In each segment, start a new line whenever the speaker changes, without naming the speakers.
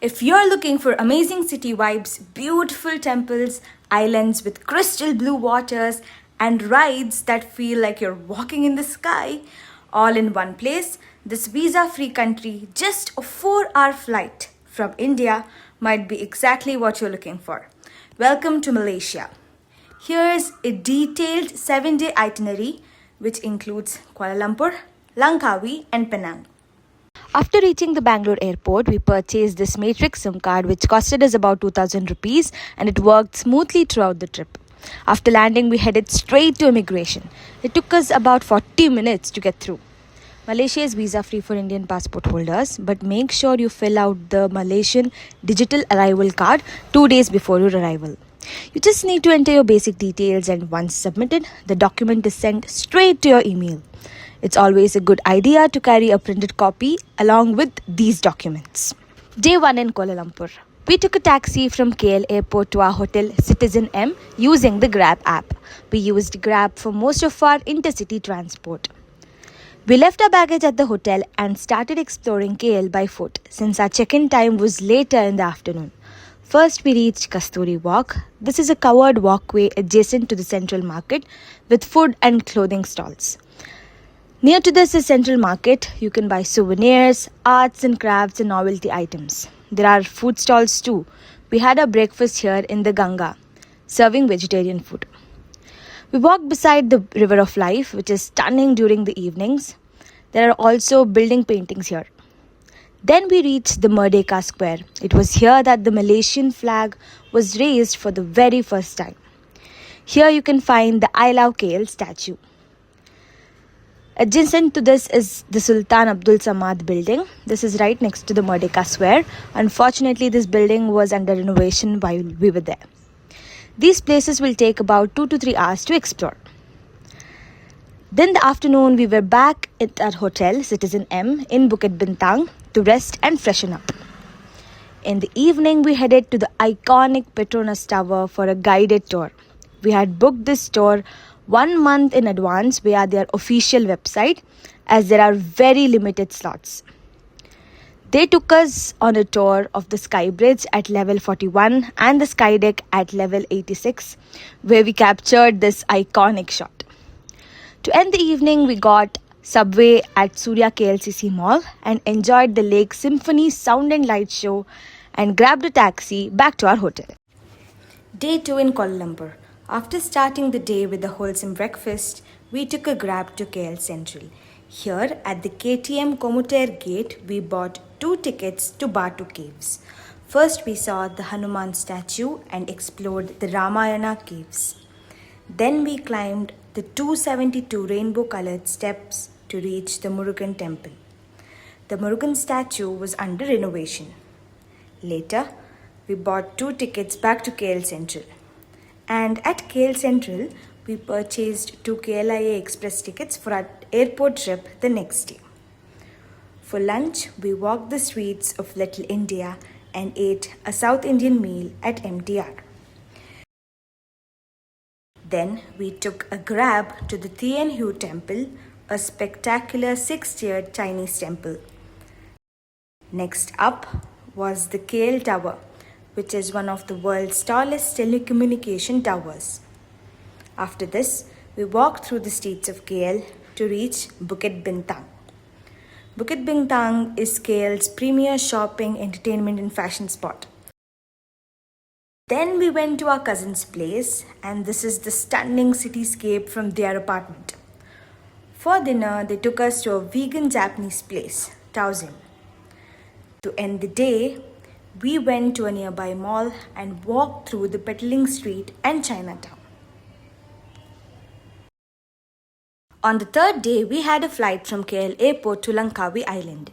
If you're looking for amazing city vibes, beautiful temples, islands with crystal blue waters, and rides that feel like you're walking in the sky, all in one place, this visa free country, just a 4-hour flight from India, might be exactly what you're looking for. Welcome to Malaysia. Here's a detailed 7-day itinerary which includes Kuala Lumpur, Langkawi, and Penang. After reaching the Bangalore airport, we purchased this Matrix SIM card which costed us about 2000 rupees and it worked smoothly throughout the trip. After landing, we headed straight to immigration. It took us about 40 minutes to get through. Malaysia is visa-free for Indian passport holders, but make sure you fill out the Malaysian digital arrival card 2 days before your arrival. You just need to enter your basic details and once submitted, the document is sent straight to your email. It's always a good idea to carry a printed copy along with these documents. Day 1 in Kuala Lumpur. We took a taxi from KL airport to our hotel Citizen M using the Grab app. We used Grab for most of our intercity transport. We left our baggage at the hotel and started exploring KL by foot since our check-in time was later in the afternoon. First, we reached Kasturi Walk. This is a covered walkway adjacent to the central market with food and clothing stalls. Near to this is Central Market. You can buy souvenirs, arts and crafts and novelty items. There are food stalls too. We had our breakfast here in the Ganga, serving vegetarian food. We walked beside the River of Life, which is stunning during the evenings. There are also building paintings here. Then we reached the Merdeka Square. It was here that the Malaysian flag was raised for the very first time. Here you can find the I Love KL statue. Adjacent to this is the Sultan Abdul Samad building. This is right next to the Merdeka Square. Unfortunately, this building was under renovation while we were there. These places will take about 2 to 3 hours to explore. Then in the afternoon, we were back at our hotel, Citizen M, in Bukit Bintang to rest and freshen up. In the evening, we headed to the iconic Petronas Tower for a guided tour. We had booked this tour 1 month in advance via their official website as there are very limited slots. They took us on a tour of the SkyBridge at level 41 and the Sky Deck at level 86 where we captured this iconic shot. To end the evening, we got subway at Suria KLCC Mall and enjoyed the Lake Symphony Sound and Light Show and grabbed a taxi back to our hotel. Day 2 in Kuala Lumpur. After starting the day with a wholesome breakfast, we took a grab to KL Central. Here at the KTM Commuter Gate, we bought 2 tickets to Batu Caves. First, we saw the Hanuman statue and explored the Ramayana caves. Then we climbed the 272 rainbow-colored steps to reach the Murugan temple. The Murugan statue was under renovation. Later, we bought 2 tickets back to KL Central. And at KL Central, we purchased 2 KLIA express tickets for our airport trip the next day. For lunch, we walked the streets of Little India and ate a South Indian meal at MTR. Then we took a grab to the Thean Hou Temple, a spectacular 6-tiered Chinese temple. Next up was the KL Tower, which is one of the world's tallest telecommunication towers. After this, we walked through the streets of KL to reach Bukit Bintang. Bukit Bintang is KL's premier shopping, entertainment and fashion spot. Then we went to our cousin's place and this is the stunning cityscape from their apartment. For dinner, they took us to a vegan Japanese place, Towzien. To end the day, we went to a nearby mall and walked through the peddling street and Chinatown. On the 3rd day, we had a flight from KL airport to Langkawi Island.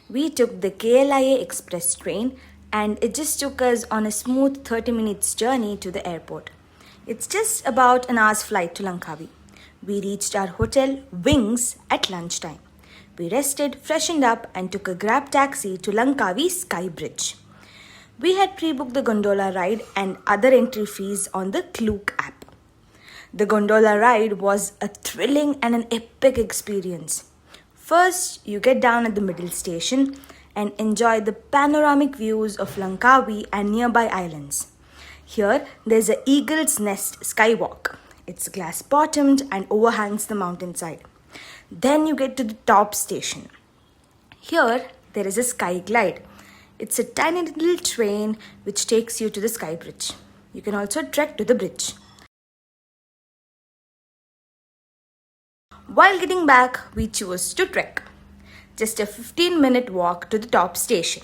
We took the KLIA express train and it just took us on a smooth 30 minutes journey to the airport. It's just about an hour's flight to Langkawi. We reached our hotel, Wings, at lunchtime. We rested, freshened up and took a grab taxi to Langkawi SkyBridge. We had pre-booked the gondola ride and other entry fees on the Klook app. The gondola ride was a thrilling and an epic experience. First, you get down at the middle station and enjoy the panoramic views of Langkawi and nearby islands. Here, there's a Eagle's Nest skywalk. It's glass bottomed and overhangs the mountainside. Then you get to the top station. Here, there is a sky glide. It's a tiny little train which takes you to the SkyBridge. You can also trek to the bridge. While getting back, we chose to trek. Just a 15-minute walk to the top station.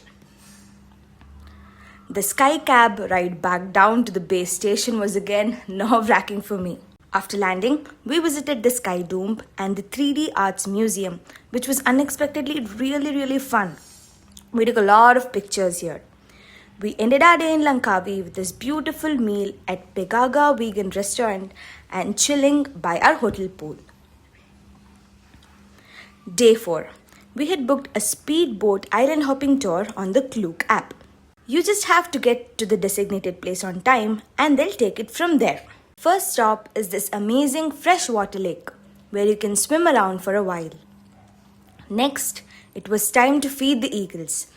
The sky cab ride back down to the base station was again nerve-wracking for me. After landing, we visited the Sky Dome and the 3D Arts Museum, which was unexpectedly really fun. We took a lot of pictures here. We ended our day in Langkawi with this beautiful meal at Pegaga vegan restaurant and chilling by our hotel pool. Day 4. We had booked a speedboat island hopping tour on the Klook app. You just have to get to the designated place on time and they'll take it from there. First stop is this amazing freshwater lake where you can swim around for a while. Next, it was time to feed the eagles.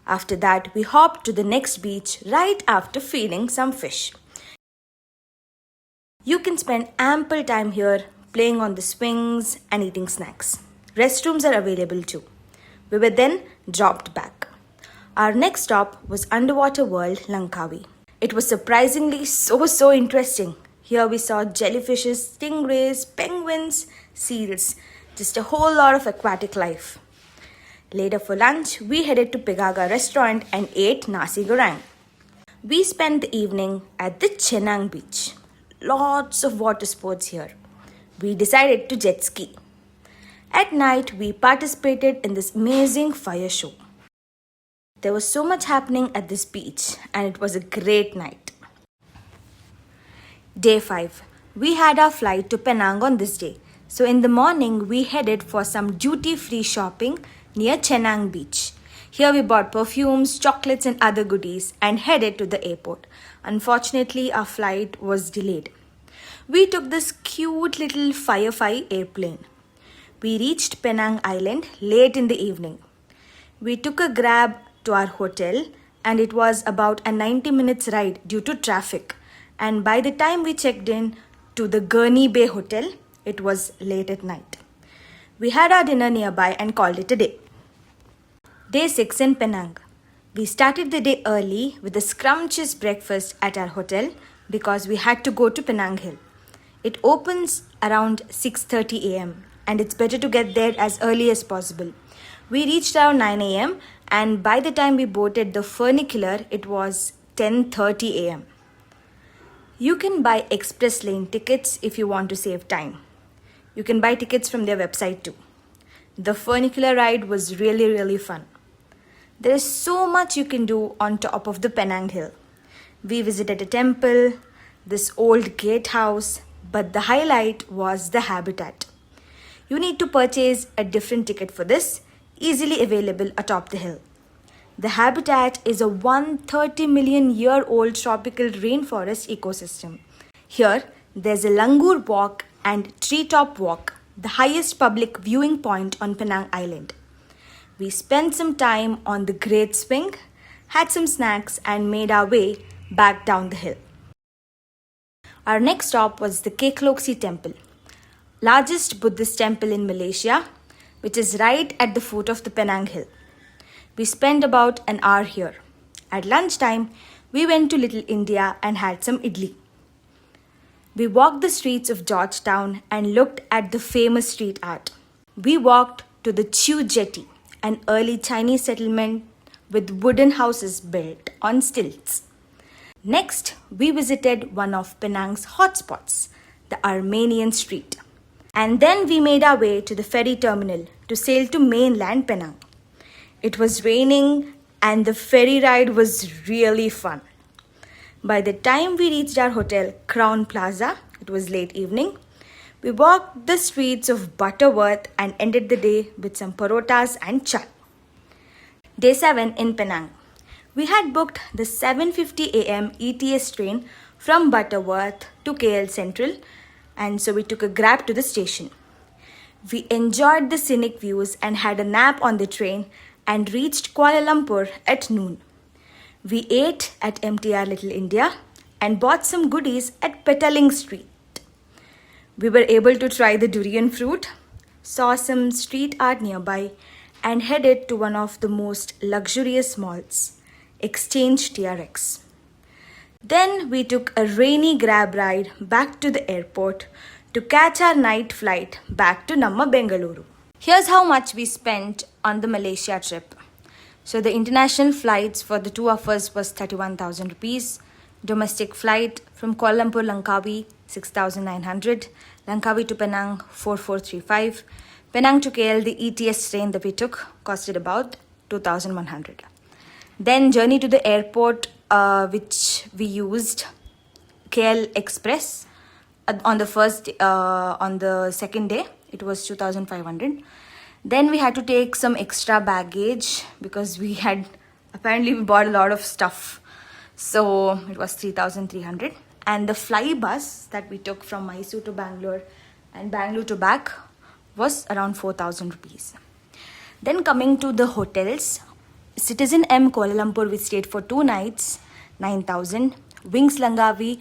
After that, we hopped to the next beach right after feeding some fish. You can spend ample time here playing on the swings and eating snacks. Restrooms are available too. We were then dropped back. Our next stop was Underwater World, Langkawi. It was surprisingly so interesting. Here we saw jellyfishes, stingrays, penguins, seals, just a whole lot of aquatic life. Later for lunch, we headed to Pegaga restaurant and ate nasi goreng. We spent the evening at the Chenang beach. Lots of water sports here. We decided to jet ski. At night, we participated in this amazing fire show. There was so much happening at this beach and it was a great night. Day 5. We had our flight to Penang on this day. So in the morning, we headed for some duty-free shopping near Chenang beach. Here we bought perfumes, chocolates and other goodies and headed to the airport. Unfortunately, our flight was delayed. We took this cute little Firefly airplane. We reached Penang Island late in the evening. We took a grab to our hotel and it was about a 90 minutes ride due to traffic. And by the time we checked in to the Gurney Bay Hotel, it was late at night. We had our dinner nearby and called it a day. Day 6 in Penang. We started the day early with a scrumptious breakfast at our hotel because we had to go to Penang Hill. It opens around 6:30 a.m. and it's better to get there as early as possible. We reached around 9 a.m. and by the time we boarded the funicular, it was 10:30 a.m. You can buy express lane tickets if you want to save time. You can buy tickets from their website too. The funicular ride was really fun. There is so much you can do on top of the Penang Hill. We visited a temple, this old gatehouse, but the highlight was the habitat. You need to purchase a different ticket for this, easily available atop the hill. The habitat is a 130 million year old tropical rainforest ecosystem. Here, there's a langur walk and treetop walk, the highest public viewing point on Penang Island. We spent some time on the Great Swing, had some snacks and made our way back down the hill. Our next stop was the KLCC Temple, largest Buddhist temple in Malaysia, which is right at the foot of the Penang Hill. We spent about an hour here. At lunchtime, we went to Little India and had some idli. We walked the streets of Georgetown and looked at the famous street art. We walked to the Chu Jetty, an early Chinese settlement with wooden houses built on stilts. Next, we visited one of Penang's hotspots, the Armenian Street. And then we made our way to the ferry terminal to sail to mainland Penang. It was raining and the ferry ride was really fun. By the time we reached our hotel, Crown Plaza, it was late evening. We walked the streets of Butterworth and ended the day with some parotas and chai. Day 7 in Penang. We had booked the 7:50 a.m. ETS train from Butterworth to KL Central, and so we took a grab to the station. We enjoyed the scenic views and had a nap on the train and reached Kuala Lumpur at noon. We ate at MTR Little India and bought some goodies at Petaling Street. We were able to try the durian fruit, saw some street art nearby, and headed to one of the most luxurious malls, Exchange TRX. Then we took a rainy grab ride back to the airport to catch our night flight back to Namma Bengaluru. Here's how much we spent on the Malaysia trip. So the international flights for the two of us was 31,000 rupees. Domestic flight from Kuala Lumpur Langkawi 6,900. Langkawi to Penang 4,435. Penang to KL, the ETS train that we took costed about 2,100. Then journey to the airport, which we used KL Express on the second day. It was 2,500. Then we had to take some extra baggage because we bought a lot of stuff. So it was 3,300. And the fly bus that we took from Mysore to Bangalore and Bangalore to back was around 4,000 rupees. Then coming to the hotels, Citizen M Kuala Lumpur we stayed for 2 nights, 9,000. Wings Langkawi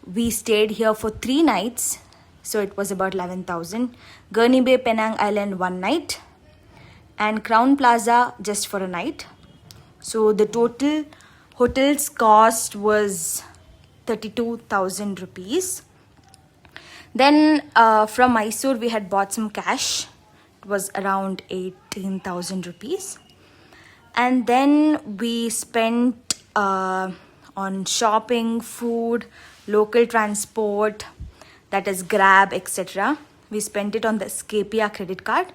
we stayed here for 3 nights, so it was about 11,000. Gurney Bay Penang Island 1 night, and Crown Plaza just for a night. So the total hotel's cost was 32,000 rupees. Then from Mysore we had bought some cash. It was around 18,000 rupees. And then we spent on shopping, food, local transport, that is Grab, etc. We spent it on the Scapia credit card.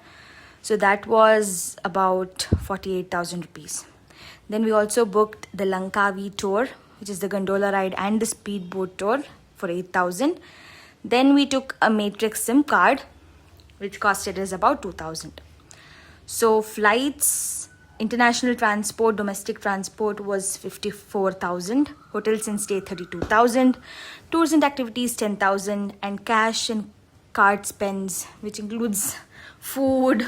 So that was about 48,000 rupees. Then we also booked the Langkawi tour, which is the Gondola ride and the Speedboat tour for 8,000. Then we took a Matrix SIM card, which costed us about 2,000. So flights, international transport, domestic transport was 54,000. Hotels and stay 32,000. Tours and activities 10,000. And cash and card spends, which includes food,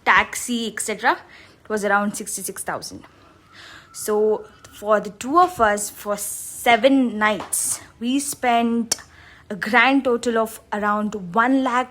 taxi, etc., it was around 66,000. So for the two of us, for 7 nights, we spent a grand total of around 1 lakh